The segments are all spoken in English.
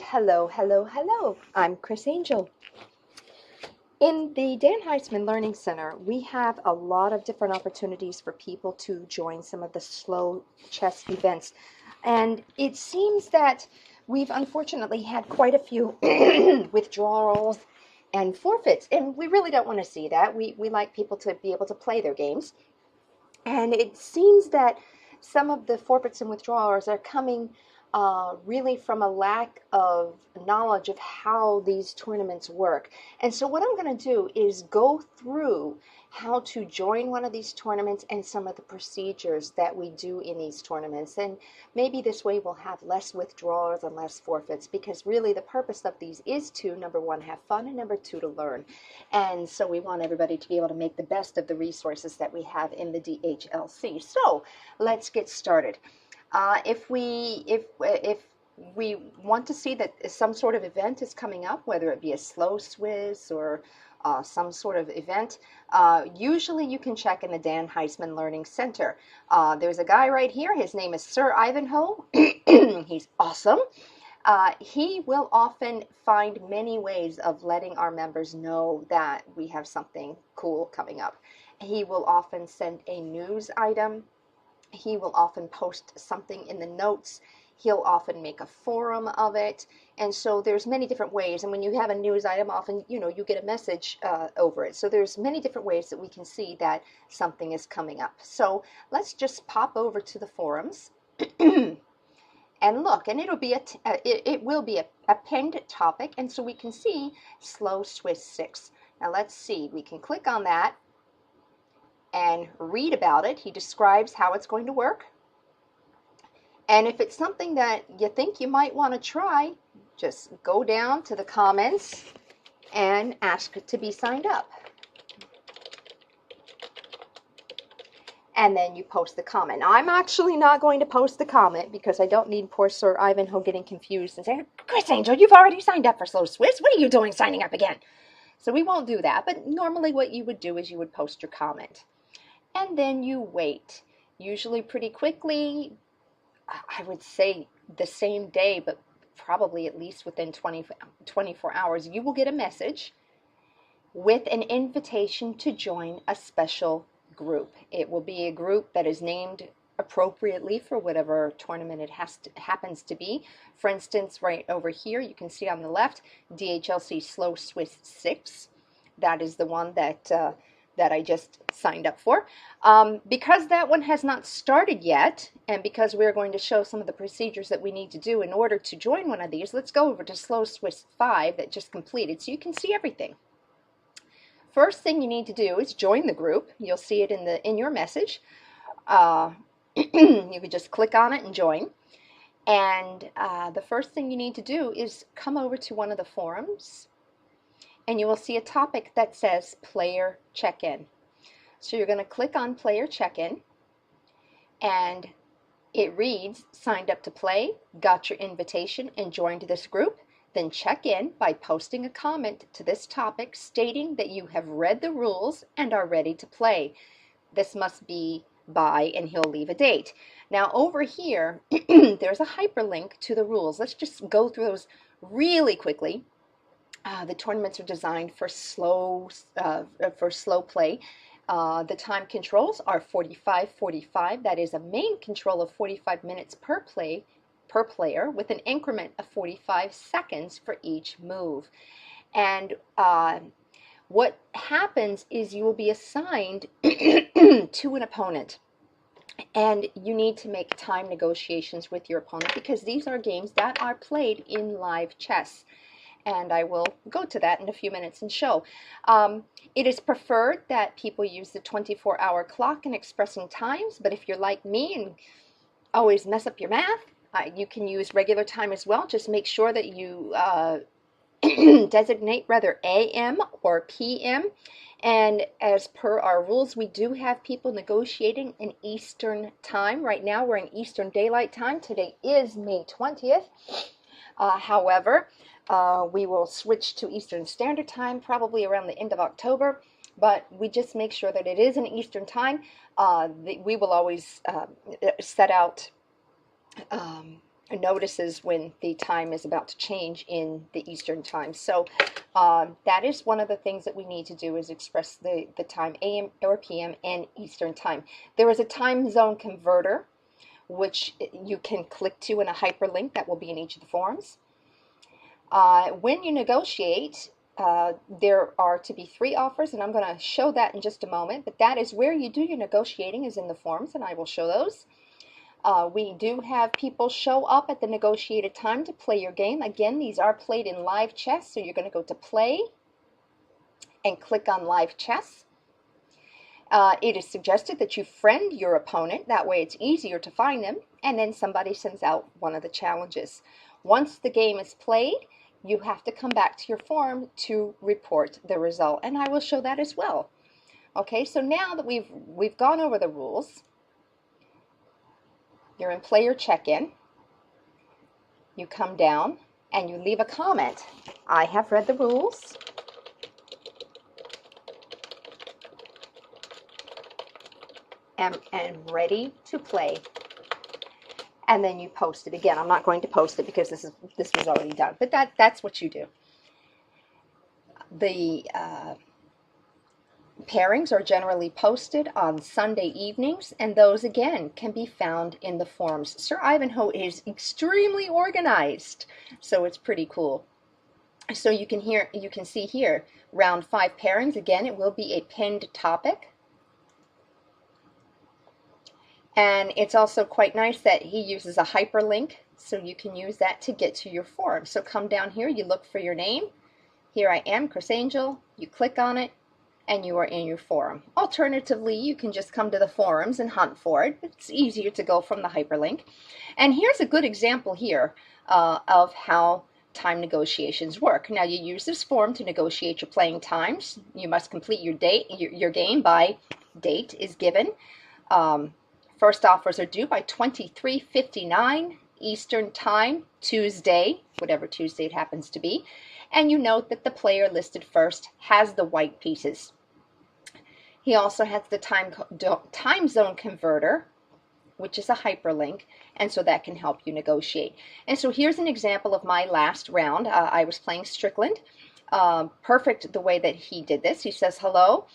hello, hello, hello. I'm Chris Angel. In the Dan Heisman Learning Center, we have a lot of different opportunities for people to join some of the slow chess events. And it seems that we've unfortunately had quite a few withdrawals and forfeits. And we really don't want to see that. We like people to be able to play their games. And it seems that some of the forfeits and withdrawals are coming really from a lack of knowledge of how these tournaments work. And so what I'm going to do is go through how to join one of these tournaments and some of the procedures that we do in these tournaments. And maybe this way we'll have less withdrawals and less forfeits, because really the purpose of these is to, number one, have fun, and number two, to learn. And so we want everybody to be able to make the best of the resources that we have in the DHLC. So let's get started. If we want to see that some sort of event is coming up, whether it be a slow Swiss or some sort of event, usually you can check in the Dan Heisman Learning Center. There's a guy right here. His name is Sir Ivanhoe. He's awesome. He will often find many ways of letting our members know that we have something cool coming up. He will often send a news item. He will often post something in the notes. He'll often make a forum of it. And so there's many different ways. And when you have a news item, often, you get a message over it. So there's many different ways that we can see that something is coming up. So let's just pop over to the forums and look. And it'll be it will be a pinned topic. And so we can see Slow Swiss 6. Now let's see. We can click on that and read about it. He describes how it's going to work. And if it's something that you think you might want to try, just go down to the comments and ask to be signed up. And then you post the comment. Now, I'm actually not going to post the comment because I don't need poor Sir Ivanhoe getting confused and saying, Chris Angel, you've already signed up for Slow Swiss. What are you doing signing up again? So we won't do that. But normally what you would do is you would post your comment. And then you wait, usually pretty quickly. I would say the same day, but probably at least within 24 hours, you will get a message with an invitation to join a special group. It will be a group that is named appropriately for whatever tournament it happens to be. For instance, right over here, you can see on the left, DHLC Slow Swiss 6. That is the one that I just signed up for. Because that one has not started yet, and because we're going to show some of the procedures that we need to do in order to join one of these, let's go over to Slow Swiss 5 that just completed so you can see everything. First thing you need to do is join the group. You'll see it in your message. You can just click on it and join. And the first thing you need to do is come over to one of the forums, and you will see a topic that says Player Check-in. So you're going to click on Player Check-in, and it reads, signed up to play, got your invitation, and joined this group. Then check in by posting a comment to this topic stating that you have read the rules and are ready to play. This must be by, and he'll leave a date. Now over here, there's a hyperlink to the rules. Let's just go through those really quickly. The tournaments are designed for slow play. The time controls are 45-45. That is a main control of 45 minutes per player with an increment of 45 seconds for each move. And what happens is you will be assigned to an opponent. And you need to make time negotiations with your opponent because these are games that are played in live chess. And I will go to that in a few minutes and show. It is preferred that people use the 24-hour clock in expressing times, but if you're like me and always mess up your math, you can use regular time as well. Just make sure that you designate rather AM or PM. And as per our rules, we do have people negotiating in Eastern time. Right now we're in Eastern Daylight Time. Today is May 20th. However, we will switch to Eastern Standard Time probably around the end of October, but we just make sure that it is in Eastern Time. We will always set out notices when the time is about to change in the Eastern time. So that is one of the things that we need to do, is express the time AM or PM and Eastern time. There is a time zone converter which you can click to in a hyperlink that will be in each of the forums. When you negotiate, there are to be 3 offers, and I'm going to show that in just a moment, but that is where you do your negotiating, is in the forums, and I will show those. We do have people show up at the negotiated time to play your game. Again, these are played in live chess, so you're going to go to play and click on live chess. It is suggested that you friend your opponent, that way it's easier to find them, and then somebody sends out one of the challenges. Once the game is played, you have to come back to your forum to report the result, and I will show that as well. Okay, so now that we've gone over the rules, you're in player check-in, you come down and you leave a comment. I have read the rules. And ready to play. And then you post it. Again, I'm not going to post it because this was already done, but that's what you do. The pairings are generally posted on Sunday evenings, and those again can be found in the forums. Sir Ivanhoe is extremely organized, so it's pretty cool. So you can see here, round 5 pairings. Again, it will be a pinned topic. And it's also quite nice that he uses a hyperlink, so you can use that to get to your forum. So come down here, you look for your name. Here I am, Chris Angel. You click on it, and you are in your forum. Alternatively, you can just come to the forums and hunt for it. It's easier to go from the hyperlink. And here's a good example here of how time negotiations work. Now, you use this forum to negotiate your playing times. You must complete your game by date is given. First offers are due by 23:59 Eastern Time, Tuesday, whatever Tuesday it happens to be. And you note that the player listed first has the white pieces. He also has the time zone converter, which is a hyperlink, and so that can help you negotiate. And so here's an example of my last round. I was playing Strickland. Perfect the way that he did this. He says hello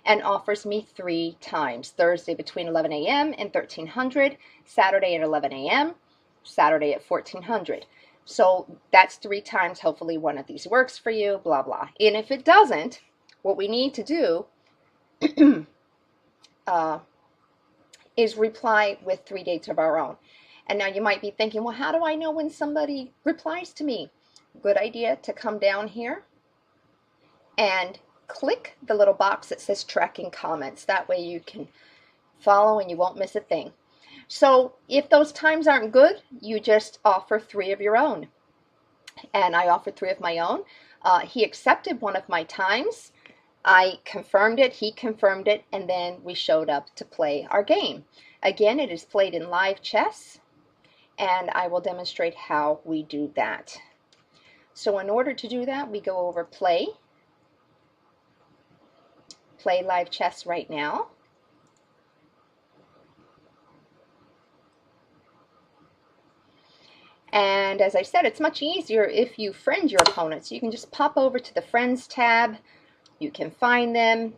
and offers me 3 times. Thursday between 11 a.m. and 1300, Saturday at 11 a.m., Saturday at 1400. So that's 3 times. Hopefully one of these works for you, blah, blah. And if it doesn't, what we need to do is reply with 3 dates of our own. And now you might be thinking, well, how do I know when somebody replies to me? Good idea to come down here and click the little box that says tracking comments. That way you can follow and you won't miss a thing. So if those times aren't good, you just offer 3 of your own. And I offered 3 of my own. He accepted one of my times. I confirmed it, he confirmed it, and then we showed up to play our game. Again, it is played in live chess, and I will demonstrate how we do that. So in order to do that, we go over play live chess right now. And as I said, it's much easier if you friend your opponents. You can just pop over to the Friends tab, you can find them,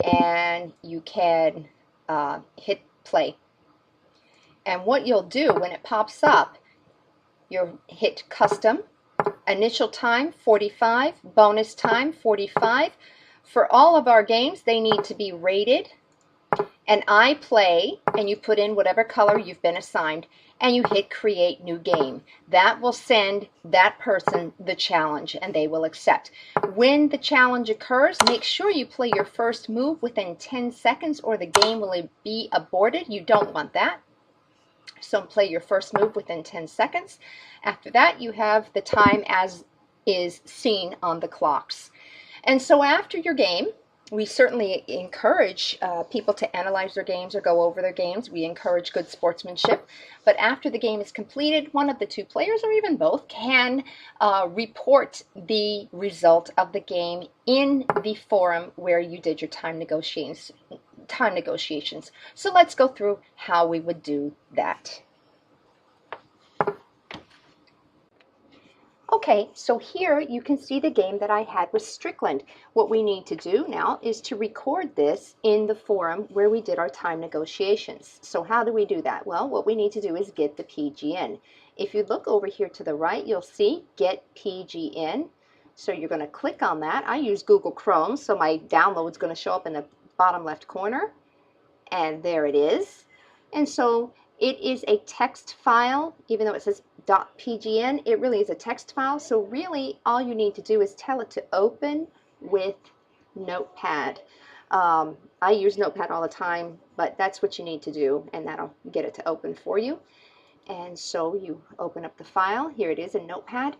and you can hit play. And what you'll do when it pops up, you'll hit Custom, initial time 45, bonus time 45. For all of our games, they need to be rated. And I play, and you put in whatever color you've been assigned, and you hit create new game. That will send that person the challenge, and they will accept. When the challenge occurs, make sure you play your first move within 10 seconds or the game will be aborted. You don't want that. So play your first move within 10 seconds. After that, you have the time as is seen on the clocks. And so after your game, we certainly encourage people to analyze their games or go over their games. We encourage good sportsmanship. But after the game is completed, one of the 2 players, or even both, can report the result of the game in the forum where you did your time negotiations. So let's go through how we would do that. Okay, so here you can see the game that I had with Strickland. What we need to do now is to record this in the forum where we did our time negotiations. So how do we do that? Well, what we need to do is get the PGN. If you look over here to the right, you'll see Get PGN. So you're going to click on that. I use Google Chrome, so my download is going to show up in the bottom left corner. And there it is. And so it is a text file, even though it says .pgn, it really is a text file. So really all you need to do is tell it to open with Notepad. I use Notepad all the time, but that's what you need to do, and that'll get it to open for you. And so you open up the file. Here it is in Notepad.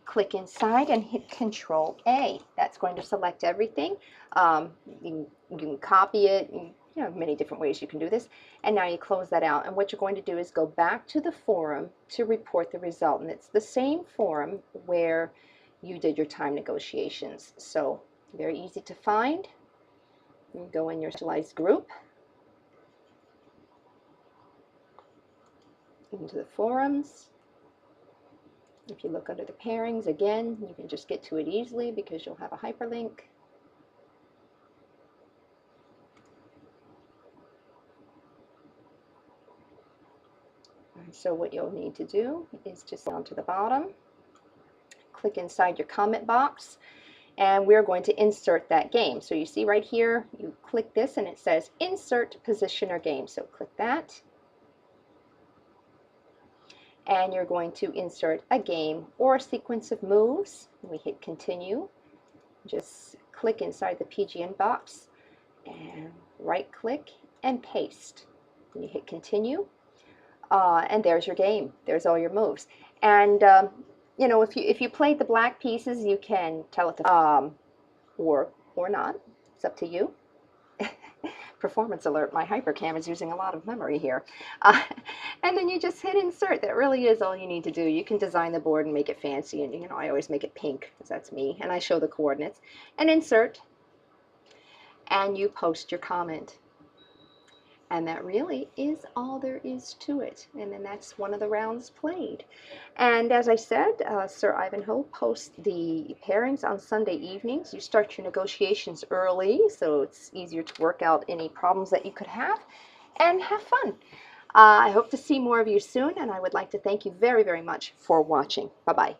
Click inside and hit Control A. That's going to select everything. You can copy it. You know, many different ways you can do this. And now you close that out. And what you're going to do is go back to the forum to report the result. And it's the same forum where you did your time negotiations. So very easy to find. You go in your specialized group, into the forums. If you look under the pairings, again, you can just get to it easily because you'll have a hyperlink. And so what you'll need to do is just down to the bottom, click inside your comment box, and we're going to insert that game. So you see right here, you click this and it says Insert Position or Game. So click that. And you're going to insert a game or a sequence of moves. We hit continue. Just click inside the PGN box and right click and paste. And you hit continue, and there's your game. There's all your moves. And you know, if you played the black pieces, you can tell it to or not. It's up to you. Performance alert, my hypercam is using a lot of memory here. And then you just hit insert. That really is all you need to do. You can design the board and make it fancy, and you know, I always make it pink because that's me, and I show the coordinates. And insert, and you post your comment. And that really is all there is to it. And then that's one of the rounds played. And as I said, Sir Ivanhoe posts the pairings on Sunday evenings. You start your negotiations early, so it's easier to work out any problems that you could have and have fun. I hope to see more of you soon, and I would like to thank you very, very much for watching. Bye-bye.